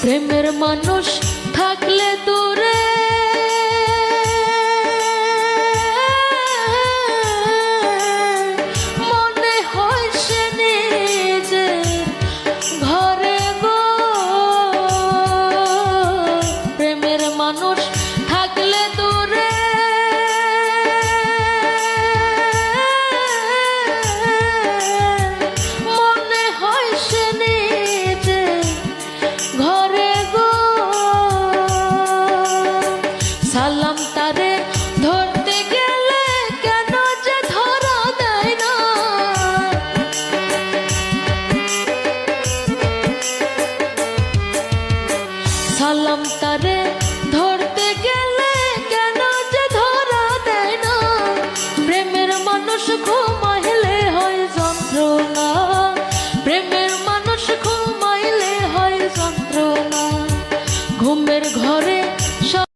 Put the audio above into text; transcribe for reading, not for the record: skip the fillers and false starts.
প্রেমের মানুষ থাকলে দূরে মনে হয় সে নিজের ঘরে গো। প্রেমের মানুষ থাকলে দূরে মনে হয় সে নিজের ঘরে গো। সালাম তারে ধরতে গেলে কেন যে ধরা দেয় না। সালাম তারে ধরতে গেলে কেন যে ধরা দেয় না। প্রেমের মানুষ ঘুমাইলে হয় যন্ত্রণা, প্রেমের মানুষ ঘুমাইলে হয় যন্ত্রণা। ঘুমের ঘরে